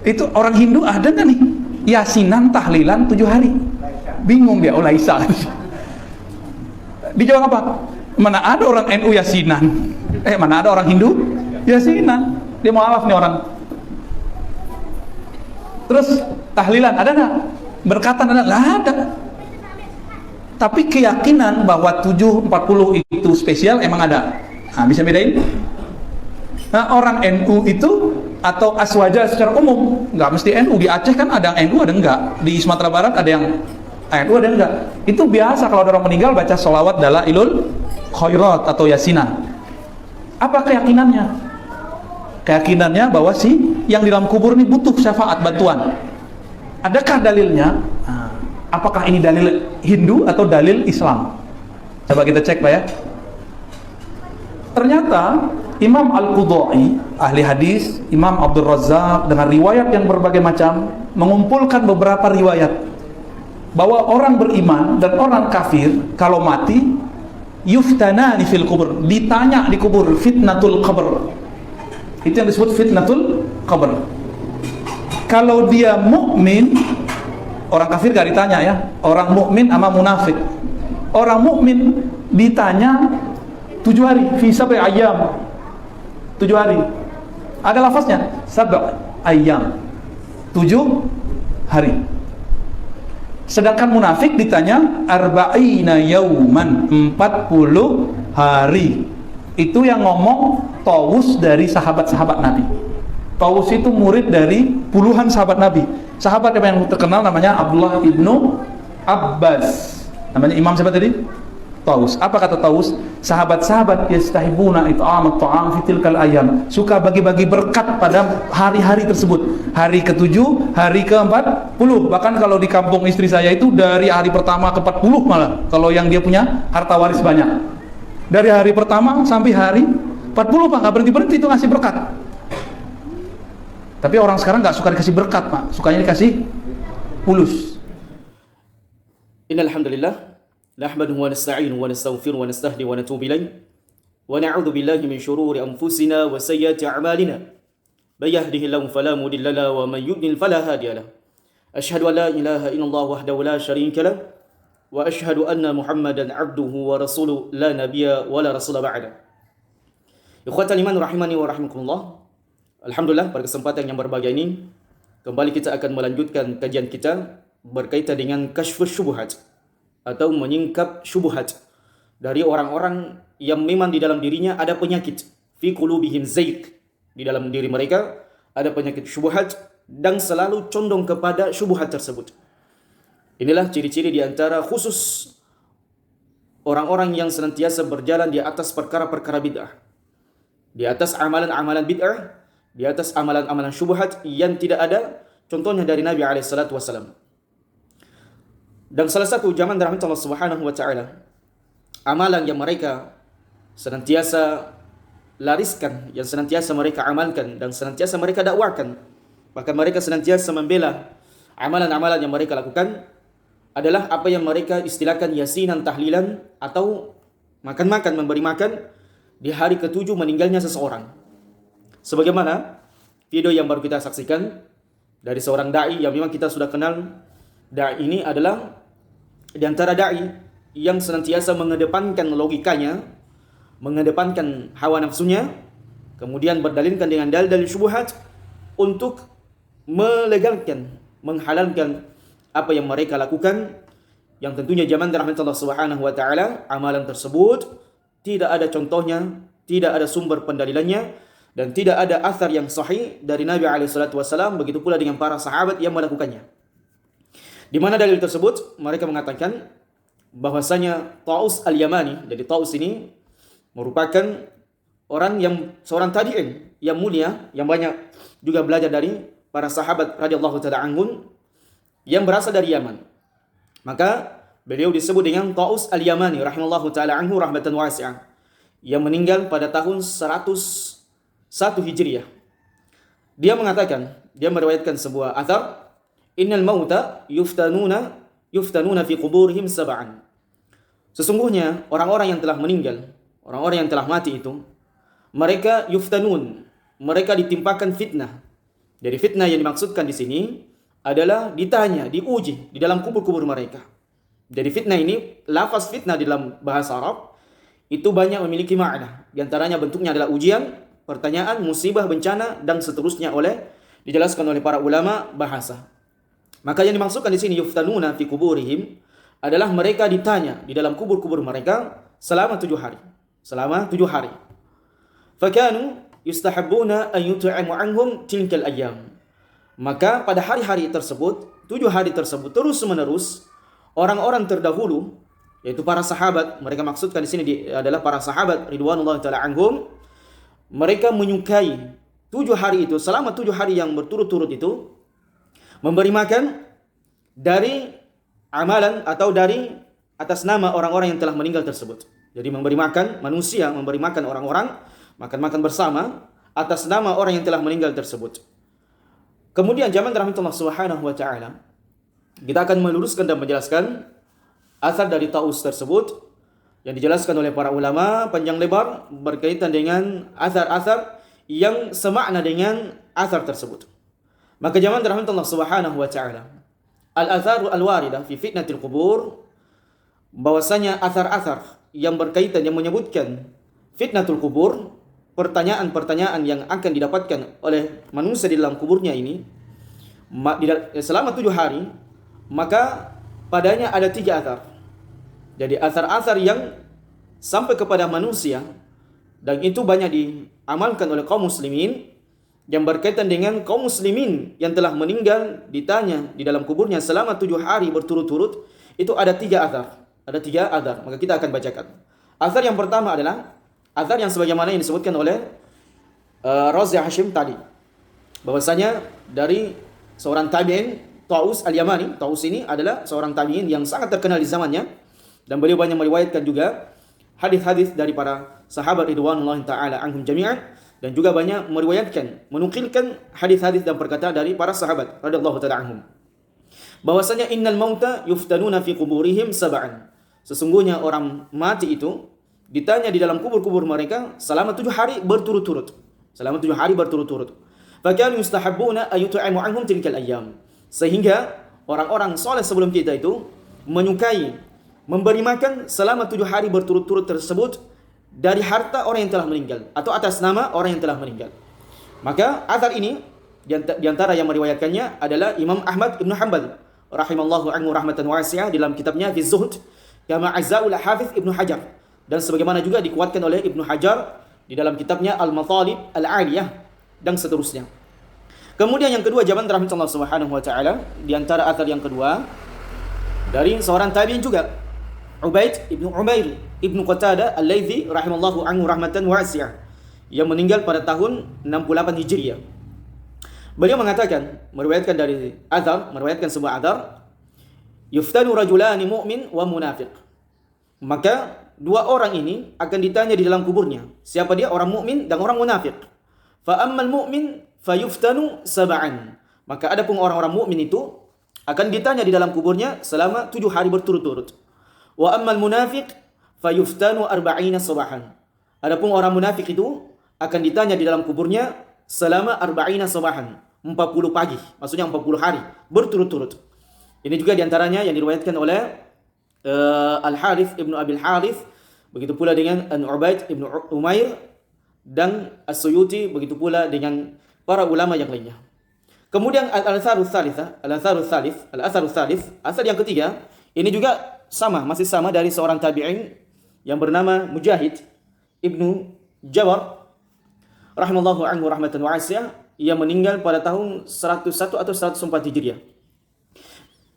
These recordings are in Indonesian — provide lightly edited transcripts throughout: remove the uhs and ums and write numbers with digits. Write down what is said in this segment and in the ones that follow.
Itu orang Hindu ada nggak nih? Yasinan, tahlilan 7 hari. Bingung dia, Laisa. Dijawab apa? Mana ada orang NU yasinan? Mana ada orang Hindu yasinan? Dia mualaf nih orang. Terus tahlilan ada nggak? Berkatan ada? Nggak ada. Tapi keyakinan bahwa 740 itu spesial emang ada. Nah, bisa bedain? Nah, orang NU itu atau aswaja secara umum, nggak mesti NU. Di Aceh kan ada yang NU, ada enggak. Di Sumatera Barat ada yang NU, ada enggak. Itu biasa kalau ada orang meninggal baca sholawat dalailul khairat atau yasinan. Apa keyakinannya? Keyakinannya bahwa yang di dalam kubur ini butuh syafaat, bantuan. Adakah dalilnya? Nah, apakah ini dalil Hindu atau dalil Islam? Coba kita cek Pak ya. Ternyata Imam Al-Qudai, ahli hadis, Imam Abdul Razzaq dengan riwayat yang berbagai macam mengumpulkan beberapa riwayat bahwa orang beriman dan orang kafir kalau mati yuftanani fil kubur, ditanya di kubur, fitnatul qabr. Itu yang disebut fitnatul qabr. Kalau dia mukmin, orang kafir gak ditanya ya. Orang mukmin sama munafik. Orang mukmin ditanya 7 hari, fi sab'i ayyam. 7 hari. Ada lafaznya, sab'i ayyam. 7 hari. Sedangkan munafik ditanya arba'ina yauman, 40 hari. Itu yang ngomong Tawus dari sahabat-sahabat Nabi. Tawus itu murid dari puluhan sahabat Nabi. Sahabat yang terkenal namanya Abdullah ibnu Abbas. Namanya Imam siapa tadi? Tawus. Apa kata Tawus? Sahabat-sahabat yastahibuna it'am at-ta'am fi tilkal ayyam. Suka bagi-bagi berkat pada hari-hari tersebut. Hari ke-7, hari ke-40. Bahkan kalau di kampung istri saya itu dari hari pertama ke-40 malah. Kalau yang dia punya harta waris banyak. Dari hari pertama sampai hari 40 Pak, nggak berhenti-berhenti itu ngasih berkat. Tapi orang sekarang nggak suka dikasih berkat Pak, sukanya dikasih fulus. Innal hamdalillah nahmaduhu wa nasta'inuhu wa nastaghfiruhu wa nastahdi wa natubu ilayh wa na'udzu billahi min shururi anfusina wa sayyiati a'malina may yahdihillahu fala mudilla lahu wa may yudlil fala hadiya lahu asyhadu an la ilaha illallah wahdahu la syarika lahu wa asyhadu anna muhammadan 'abduhu wa rasuluhu la nabiyya wa la rasula ba'da. Ikhwatal iman rahimani wa rahimakumullah. Alhamdulillah, pada kesempatan yang berbahagia ini kembali kita akan melanjutkan kajian kita berkaitan dengan kasyfus syubhat atau menyingkap syubhat dari orang-orang yang memang di dalam dirinya ada penyakit, fi qulubihim zayq, di dalam diri mereka ada penyakit syubhat dan selalu condong kepada syubhat tersebut. Inilah ciri-ciri di antara khusus orang-orang yang senantiasa berjalan di atas perkara-perkara bid'ah, di atas amalan-amalan bid'ah, di atas amalan-amalan syubhat yang tidak ada contohnya dari Nabi SAW. Dan salah satu zaman rahmat Allah Subhanahu wa taala, amalan yang mereka senantiasa lariskan, yang senantiasa mereka amalkan dan senantiasa mereka dakwakan, bahkan mereka senantiasa membela amalan-amalan yang mereka lakukan adalah apa yang mereka istilahkan yasinan tahlilan atau makan-makan, memberi makan di hari ke-7 meninggalnya seseorang. Sebagaimana video yang baru kita saksikan dari seorang da'i yang memang kita sudah kenal. Da'i ini adalah di antara da'i yang senantiasa mengedepankan logikanya, mengedepankan hawa nafsunya, kemudian berdalilkan dengan dalil-dalil syubhat untuk melegalkan, menghalalkan apa yang mereka lakukan, yang tentunya zaman rahmat Allah Subhanahu wa taala amalan tersebut tidak ada contohnya, tidak ada sumber pendalilannya, dan tidak ada athar yang sahih dari Nabi SAW, begitu pula dengan para sahabat yang melakukannya. Di mana dalil tersebut? Mereka mengatakan bahwasanya Taus al-Yamani, jadi Taus ini merupakan orang yang seorang tabi'in yang mulia, yang banyak juga belajar dari para sahabat radhiyallahu taala anhum yang berasal dari Yaman. Maka beliau disebut dengan Taus al-Yamani rahimallahu taala anhu rahmatan wasi'ah, yang meninggal pada tahun 101 Hijriah. Dia mengatakan, dia meriwayatkan sebuah athar, innal mauta yuftanuna fi quburihim sab'an. Sesungguhnya orang-orang yang telah meninggal, orang-orang yang telah mati itu, mereka yuftanun, mereka ditimpakan fitnah Jadi fitnah yang dimaksudkan di sini adalah ditanya, diuji di dalam kubur-kubur mereka. Jadi fitnah ini, lafaz fitnah di dalam bahasa Arab itu banyak memiliki makna. Di antaranya bentuknya adalah ujian, pertanyaan, musibah, bencana, dan seterusnya dijelaskan oleh para ulama bahasa. Maka yang dimaksudkan di sini yuftanuna fi kuburihim adalah mereka ditanya di dalam kubur-kubur mereka selama 7 hari. Selama 7 hari. Fakanu yustahabbuna an yut'imu anhum tilkal ayyam. Maka pada hari-hari tersebut, 7 hari tersebut terus-menerus orang-orang terdahulu, yaitu para sahabat, mereka maksudkan di sini adalah para sahabat ridwanullah taala anhum, mereka menyukai 7 hari itu, selama 7 hari yang berturut-turut itu, memberi makan dari amalan atau dari atas nama orang-orang yang telah meninggal tersebut. Jadi memberi makan manusia, memberi makan orang-orang, makan-makan bersama atas nama orang yang telah meninggal tersebut. Kemudian zaman rahmatullah subhanahu wa ta'ala, kita akan meluruskan dan menjelaskan asar dari Taus tersebut yang dijelaskan oleh para ulama panjang lebar berkaitan dengan asar-asar yang semakna dengan asar tersebut. Maka zaman rahmatullah subhanahu wa ta'ala, al-atharu al-waridah fi fitnatil qubur, bahwasanya asar-asar yang berkaitan, yang menyebutkan fitnatul qubur, pertanyaan-pertanyaan yang akan didapatkan oleh manusia di dalam kuburnya ini selama 7 hari, maka padanya ada 3 asar. Jadi asar-asar yang sampai kepada manusia, dan itu banyak diamalkan oleh kaum muslimin, yang berkaitan dengan kaum muslimin yang telah meninggal ditanya di dalam kuburnya selama 7 hari berturut-turut, itu ada 3 asar. Ada 3 asar, maka kita akan bacakan. Asar yang pertama adalah asar yang sebagaimana yang disebutkan oleh Razi Hashim tadi, bahwasanya dari seorang tabi'in Taus al-Yamani. Taus ini adalah seorang tabi'in yang sangat terkenal di zamannya, dan beliau banyak meriwayatkan juga hadis-hadis dari para sahabat ridwanullah taala anhum jami'an, dan juga banyak meriwayatkan, menukilkan hadis-hadis dan perkataan dari para sahabat radhiyallahu taala anhum, bahwasanya innal mauta yuftanuna fi quburihim sab'an. Sesungguhnya orang mati itu ditanya di dalam kubur-kubur mereka selama 7 hari berturut-turut. Selama 7 hari berturut-turut. Fakanu yustahabbuna ayut'imu anhum tilkal ayyam. Sehingga orang-orang soleh sebelum kita itu menyukai memberi makan selama 7 hari berturut-turut tersebut dari harta orang yang telah meninggal atau atas nama orang yang telah meninggal. Maka azar ini di antara yang meriwayatkannya adalah Imam Ahmad Ibn Hanbal rahimallahu anhu rahmatan wasi'ah dalam kitabnya Fi Zuhd, kama azzaul Hafiz Ibn Hajar, dan sebagaimana juga dikuatkan oleh Ibn Hajar di dalam kitabnya Al-Mathalib Al-Aliyah, dan seterusnya. Kemudian yang kedua, zaman rahmatullah subhanahu wa ta'ala, di antara azar yang kedua dari seorang tabi'in juga, Ubaid Ibn Umair Ibn Qatadah Al-Laythi rahimallahu anhu rahmatan wasi'ah, yang meninggal pada tahun 68 Hijriah. Beliau mengatakan, meriwayatkan sebuah azar, yuftanu rajulani mu'min wa munafiq. Maka 2 orang ini akan ditanya di dalam kuburnya. Siapa dia? Orang mukmin dan orang munafik. Fa ammal mu'min fayuftanu sab'an. Maka adapun orang-orang mukmin itu akan ditanya di dalam kuburnya selama 7 hari berturut-turut. Wa ammal munafiq fayuftanu arba'ina sabahan. Adapun orang munafik itu akan ditanya di dalam kuburnya selama arba'ina sabahan, 40 pagi, maksudnya 40 hari berturut-turut. Ini juga diantaranya yang diriwayatkan oleh Al-Harith Ibnu Abil Harith, begitu pula dengan An-Ubaid Ibnu Umair dan As-Suyuti, begitu pula dengan para ulama yang lainnya. Kemudian al-atharus tsalits, asar yang ketiga, ini juga masih sama dari seorang tabi'in yang bernama Mujahid Ibnu Jawar rahimallahu anhu rahmatan wasi'ah, yang meninggal pada tahun 101 atau 104 Hijriah.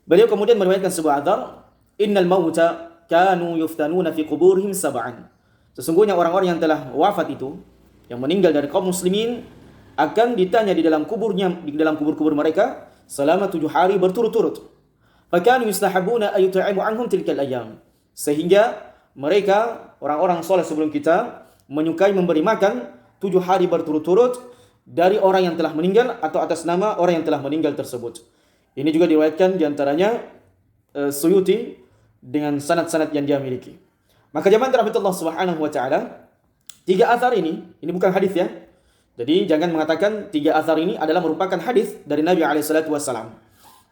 Beliau kemudian meriwayatkan sebuah azar, innal mauta kanu yuftanuna fi quburihim sab'an. Sesungguhnya orang-orang yang telah wafat itu, yang meninggal dari kaum muslimin, akan ditanya di dalam kubur-kubur mereka selama 7 hari berturut-turut. Fakanu yustahabuna ayut'imu anhum tilkal ayyam. Sehingga mereka, orang-orang soleh sebelum kita, menyukai memberi makan 7 hari berturut-turut dari orang yang telah meninggal atau atas nama orang yang telah meninggal tersebut. Ini juga diriwayatkan diantaranya Suyuti dengan sanad-sanad yang dia miliki. Maka jamaah rahmatullah subhanahu wa ta'ala, 3 athar ini bukan hadis ya. Jadi jangan mengatakan 3 athar ini adalah merupakan hadis dari Nabi SAW.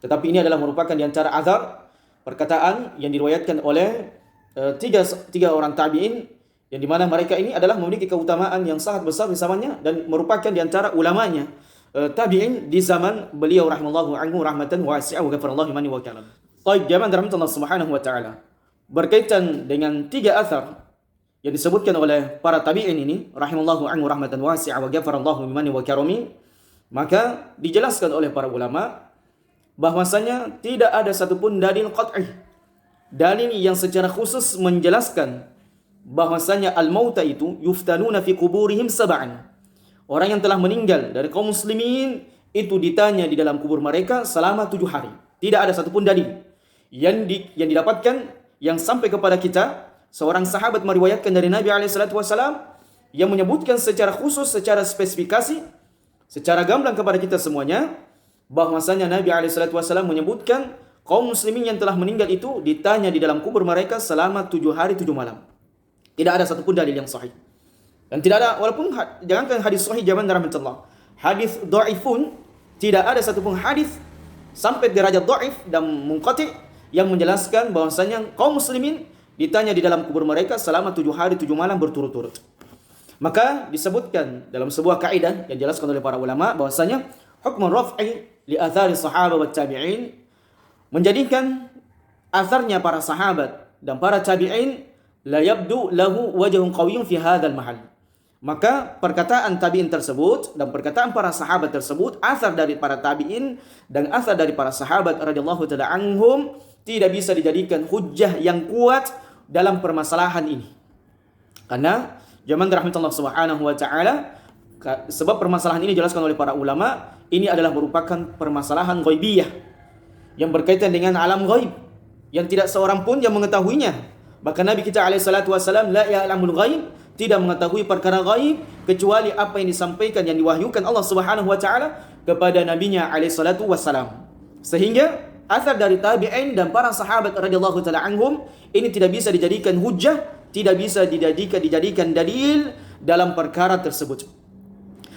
Tetapi ini adalah merupakan di antara athar perkataan yang diriwayatkan oleh tiga orang tabi'in, yang dimana mereka ini adalah memiliki keutamaan yang sangat besar di zamannya dan merupakan di antara ulamanya tabi'in di zaman beliau rahimallahu anhu rahmatan wasi'ah wa ghafarallahu liman wa kalam. Baik, jamaah dirahmati Allah Subhanahu wa taala. Berkaitan dengan 3 athar yang disebutkan oleh para tabi'in ini rahimallahu anhu rahmatan wasi'ah wa ghafarallahu liman wa karami, maka dijelaskan oleh para ulama bahwasanya tidak ada satupun dalil qat'i, dalil yang secara khusus menjelaskan bahwasanya al-mauta itu yuftanuna fi kuburihim sab'an. Orang yang telah meninggal dari kaum muslimin itu ditanya di dalam kubur mereka selama 7 hari. Tidak ada satupun dalil yang didapatkan yang sampai kepada kita. Seorang sahabat meriwayatkan dari Nabi SAW yang menyebutkan secara khusus, secara spesifikasi, secara gamblang kepada kita semuanya, bahwasanya Nabi SAW menyebutkan kaum muslimin yang telah meninggal itu ditanya di dalam kubur mereka selama 7 hari 7 malam. Tidak ada satupun dalil yang sahih. Dan tidak ada, walaupun jangankan hadis sahih zaman rahmatullah, hadis dhaif pun tidak ada satupun hadis sampai derajat dhaif dan munqati yang menjelaskan bahwasanya kaum muslimin ditanya di dalam kubur mereka selama 7 hari 7 malam berturut-turut. Maka disebutkan dalam sebuah kaidah yang dijelaskan oleh para ulama bahwasanya hukm raf'i li athari sahabat wa tabi'in, menjadikan atharnya para sahabat dan para tabi'in la yabdu lahu wajhun qawiyyun fi hadzal mahal. Maka perkataan tabi'in tersebut dan perkataan para sahabat tersebut, athar dari para tabi'in dan athar dari para sahabat radhiyallahu taala anhum, tidak bisa dijadikan hujjah yang kuat dalam permasalahan ini. Karena zaman rahmatullah subhanahu wa ta'ala, sebab permasalahan ini dijelaskan oleh para ulama, ini adalah merupakan permasalahan ghaibiyah yang berkaitan dengan alam ghaib yang tidak seorang pun yang mengetahuinya. Bahkan Nabi kita alaihi salatu wasalam la ya'lamul ghaib, tidak mengetahui perkara ghaib kecuali apa yang disampaikan, yang diwahyukan Allah Subhanahu wa taala kepada nabinya alaihi salatu wasalam. Sehingga athar dari tabi'in dan para sahabat radhiyallahu taala anhum ini tidak bisa dijadikan hujjah, tidak bisa dijadikan dalil dalam perkara tersebut.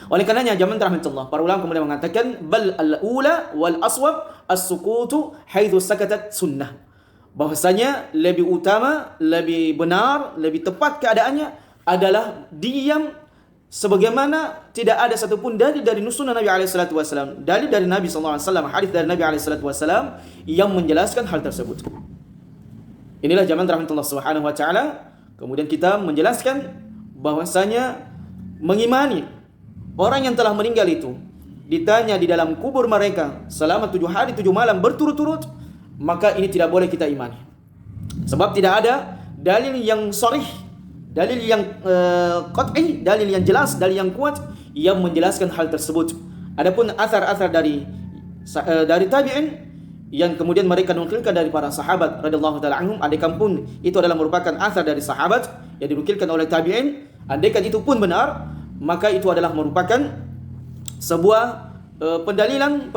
Oleh karenanya zaman rahmatullah, para ulama kemudian mengatakan bal al-ula wal aswab as-sukutu haitsu sakatat sunnah. Bahwasanya lebih utama, lebih benar, lebih tepat keadaannya adalah diam, sebagaimana tidak ada satupun dalil dari sunnah Nabi SAW, dalil dari Nabi SAW, hadis dari Nabi SAW yang menjelaskan hal tersebut. Inilah zaman rahmatullah subhanahu wa ta'ala. Kemudian kita menjelaskan bahwasanya mengimani orang yang telah meninggal itu ditanya di dalam kubur mereka selama 7 hari 7 malam berturut-turut, maka ini tidak boleh kita imani. Sebab tidak ada dalil yang sharih, dalil yang qat'i, dalil yang jelas, dalil yang kuat yang menjelaskan hal tersebut. Adapun athar-athar dari tabi'in yang kemudian mereka nukilkan dari para sahabat radhiyallahu taala anhum, andaikan pun itu adalah merupakan athar dari sahabat yang dinukilkan oleh tabi'in, andaikan itu pun benar, maka itu adalah merupakan sebuah pendalilan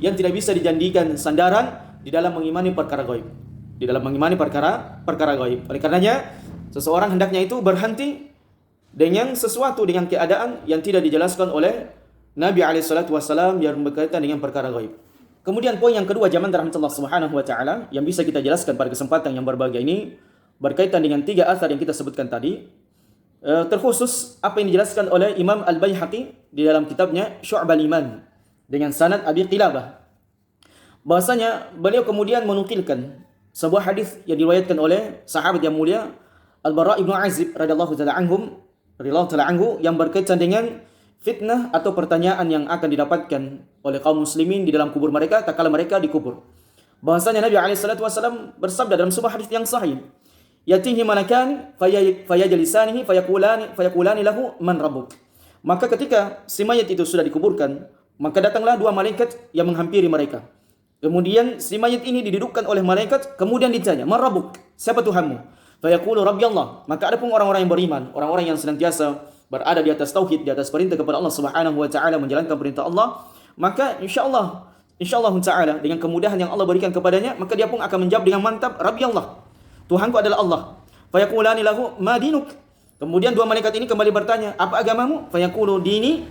yang tidak bisa dijadikan sandaran di dalam mengimani perkara gaib. Di dalam mengimani perkara gaib. Oleh karenanya seseorang hendaknya itu berhenti dengan sesuatu, dengan keadaan yang tidak dijelaskan oleh Nabi SAW yang berkaitan dengan perkara gaib. Kemudian poin yang kedua zaman rahmatullah subhanahu wa ta'ala yang bisa kita jelaskan pada kesempatan yang berbahagia ini berkaitan dengan 3 athar yang kita sebutkan tadi. Terkhusus apa yang dijelaskan oleh Imam Al-Baihaqi di dalam kitabnya Syu'bal Iman dengan sanad Abi Qilabah, bahwasanya beliau kemudian menukilkan sebuah hadis yang diriwayatkan oleh sahabat yang mulia Al-Bara' ibn Azib radhiyallahu taala anhu yang berkaitan dengan fitnah atau pertanyaan yang akan didapatkan oleh kaum muslimin di dalam kubur mereka tatkala mereka dikubur. Bahwasanya Nabi SAW bersabda dalam sebuah hadis yang sahih, yatihi malakan fayajlisanihi fayaqulani lahu man rabbuk. Maka ketika si mayat itu sudah dikuburkan, maka datanglah 2 malaikat yang menghampiri mereka. Kemudian si mayat ini didudukkan oleh malaikat, kemudian ditanya, "Man rabbuk?" Siapa Tuhanmu? Fayaqulu rabbi Allah. Maka ada pun orang-orang yang beriman, orang-orang yang senantiasa berada di atas tauhid, di atas perintah kepada Allah Subhanahu wa taala, menjalankan perintah Allah, maka insyaallah taala dengan kemudahan yang Allah berikan kepadanya, maka dia pun akan menjawab dengan mantap, "Rabbi Allah." Tuhanku adalah Allah. Fayaqulani lahu ma dinuk? Kemudian dua malaikat ini kembali bertanya, apa agamamu? Fayaqulu dini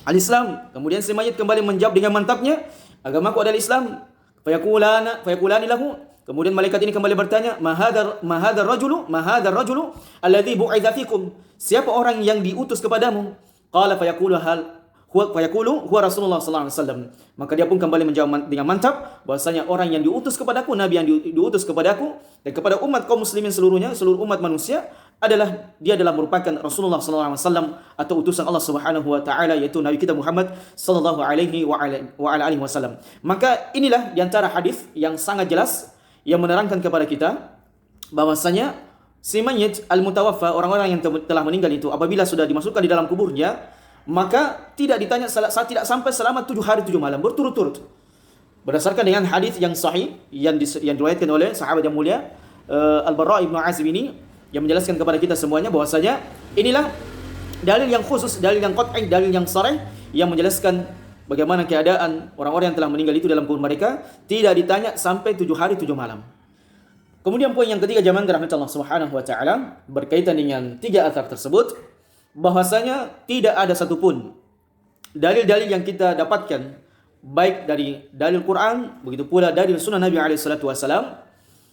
al-Islam. Kemudian si mayit kembali menjawab dengan mantapnya, agamaku adalah Islam. Fayaqulani lahu. Kemudian malaikat ini kembali bertanya, ma hadzal rajulu alladhi bu'itha fikum. Siapa orang yang diutus kepadamu? Qala fayaqulu huwa Rasulullah sallallahu alaihi wasallam. Maka dia pun kembali menjawab dengan mantap bahwasanya orang yang diutus kepadaku, nabi yang diutus kepadaku dan kepada umat kaum muslimin seluruhnya, seluruh umat manusia dia adalah merupakan Rasulullah sallallahu alaihi wasallam atau utusan Allah Subhanahu wa taala, yaitu nabi kita Muhammad sallallahu alaihi wasallam. Maka inilah di antara hadis yang sangat jelas yang menerangkan kepada kita bahwasanya si mayit al-mutawaffa, orang-orang yang telah meninggal itu apabila sudah dimasukkan di dalam kuburnya, maka tidak ditanya tidak sampai selama 7 hari 7 malam berturut-turut. Berdasarkan dengan hadis yang sahih yang diriwayatkan oleh sahabat yang mulia Al-Barra ibnu Azib ini, yang menjelaskan kepada kita semuanya bahwasanya inilah dalil yang khusus, dalil yang qat'i, dalil yang sharih yang menjelaskan bagaimana keadaan orang-orang yang telah meninggal itu dalam kubur mereka, tidak ditanya sampai 7 hari 7 malam. Kemudian poin yang ketiga, jamaah rahmatullah Allah Subhanahu wa taala, berkaitan dengan 3 athar tersebut, bahwasanya tidak ada satupun dalil-dalil yang kita dapatkan baik dari dalil Quran, begitu pula dalil sunnah Nabi SAW.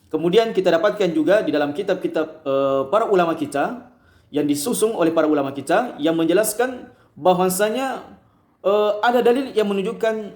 Kemudian kita dapatkan juga di dalam kitab-kitab para ulama kita yang disusung oleh para ulama kita yang menjelaskan bahwasanya ada dalil yang menunjukkan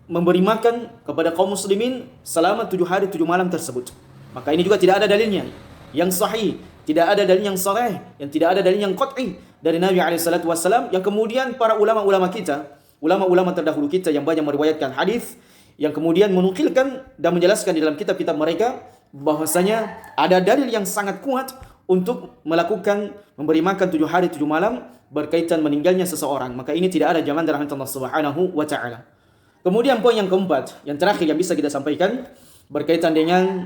memberi makan kepada kaum muslimin selama 7 hari 7 malam tersebut. Maka ini juga tidak ada dalilnya yang sahih, tidak ada dalil yang sahih, yang tidak ada dalil yang qat'i dari Nabi SAW, yang kemudian para ulama-ulama kita, ulama-ulama terdahulu kita yang banyak meriwayatkan hadis, yang kemudian menukilkan dan menjelaskan di dalam kitab-kitab mereka bahwasanya ada dalil yang sangat kuat untuk melakukan memberi makan 7 hari 7 malam berkaitan meninggalnya seseorang. Maka ini tidak ada zaman dari Allah Subhanahu wa taala. Kemudian poin yang keempat, yang terakhir yang bisa kita sampaikan berkaitan dengan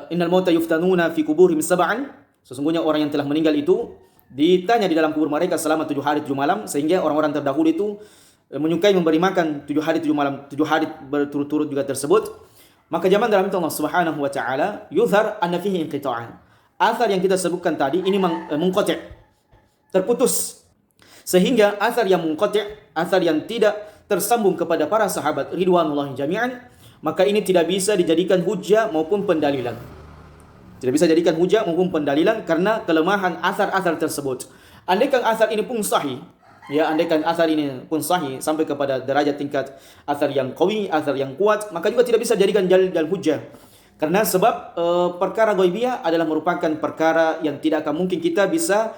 innal mauta yuftanuna fi kuburihim sab'an. Sesungguhnya orang yang telah meninggal itu ditanya di dalam kubur mereka selama 7 hari 7 malam, sehingga orang-orang terdahulu itu menyukai memberi makan 7 hari 7 malam, 7 hari berturut-turut juga tersebut. Maka zaman dalam itu Allah Subhanahu wa taala yuzhar anna fihi inqita'an. Athar yang kita sebutkan tadi ini munqati', terputus. Sehingga athar yang munqati', athar yang tidak tersambung kepada para sahabat ridwanullahi jami'an, maka ini tidak bisa dijadikan hujjah maupun pendalilan. Tidak bisa dijadikan hujjah maupun pendalilan karena kelemahan athar-athar tersebut. Andaikan athar ini pun sahih, andaikan athar ini pun sahih sampai kepada derajat tingkat athar yang qawi, athar yang kuat, maka juga tidak bisa dijadikan dalil dan hujjah. Karena sebab perkara ghaibiyah adalah merupakan perkara yang tidak akan mungkin kita bisa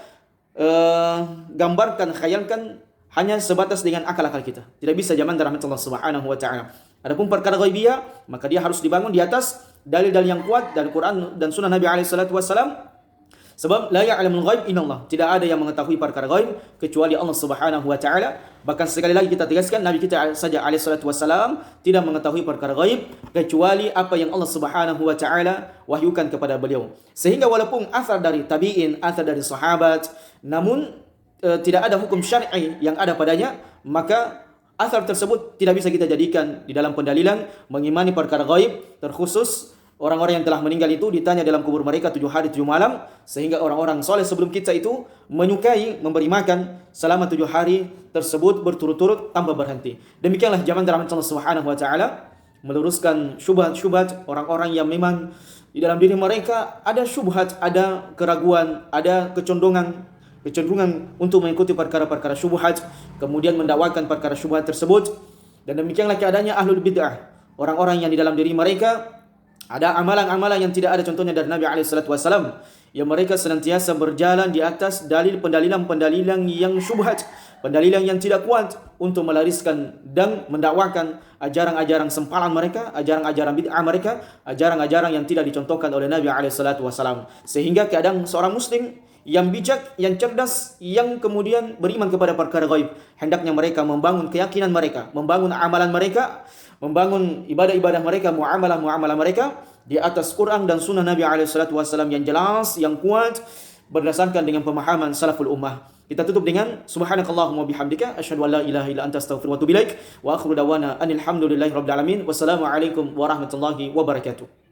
gambarkan, khayalkan hanya sebatas dengan akal-akal kita. Tidak bisa zaman rahmat Allah Subhanahu wa taala. Adapun perkara ghaibiyah, maka dia harus dibangun di atas dalil-dalil yang kuat dari Quran dan sunnah Nabi SAW. Sebab la ya'lamul ghaib illallah, tidak ada yang mengetahui perkara ghaib kecuali Allah Subhanahu wa taala. Bahkan sekali lagi kita tegaskan, Nabi kita saja SAW tidak mengetahui perkara ghaib kecuali apa yang Allah Subhanahu wa taala wahyukan kepada beliau. Sehingga walaupun athar dari tabi'in, athar dari sahabat, namun tidak ada hukum syar'i yang ada padanya, maka athar tersebut tidak bisa kita jadikan di dalam pendalilan mengimani perkara ghaib, terkhusus orang-orang yang telah meninggal itu ditanya dalam kubur mereka 7 hari 7 malam, sehingga orang-orang soleh sebelum kita itu menyukai memberi makan selama 7 hari tersebut berturut-turut tanpa berhenti. Demikianlah zaman rahmat Allah Subhanahu wa taala meluruskan syubhat-syubhat orang-orang yang memang di dalam diri mereka ada syubhat, ada keraguan, ada kecenderungan untuk mengikuti perkara-perkara syubhat, kemudian mendakwakan perkara syubhat tersebut. Dan demikianlah keadaannya ahlul bid'ah, orang-orang yang di dalam diri mereka ada amalan-amalan yang tidak ada contohnya dari Nabi SAW, yang mereka senantiasa berjalan di atas pendalilan yang syubhat, pendalilan yang tidak kuat untuk melariskan dan mendakwakan ajaran-ajaran sempalan mereka, ajaran-ajaran bid'ah mereka, ajaran-ajaran yang tidak dicontohkan oleh Nabi SAW. Sehingga keadaan seorang muslim yang bijak, yang cerdas, yang kemudian beriman kepada perkara ghaib, hendaknya mereka membangun keyakinan mereka, membangun amalan mereka, membangun ibadah-ibadah mereka, muamalah-muamalah mereka di atas Quran dan sunnah Nabi SAW yang jelas, yang kuat, berdasarkan dengan pemahaman salaful ummah. Kita tutup dengan subhanakallahumma bihamdika asyhadu an la ilaha illa anta astaghfiruka wa atubu ilaik wa akhiru da'wana anil hamdulillahi rabbil alamin. Wassalamu alaikum warahmatullahi wabarakatuh.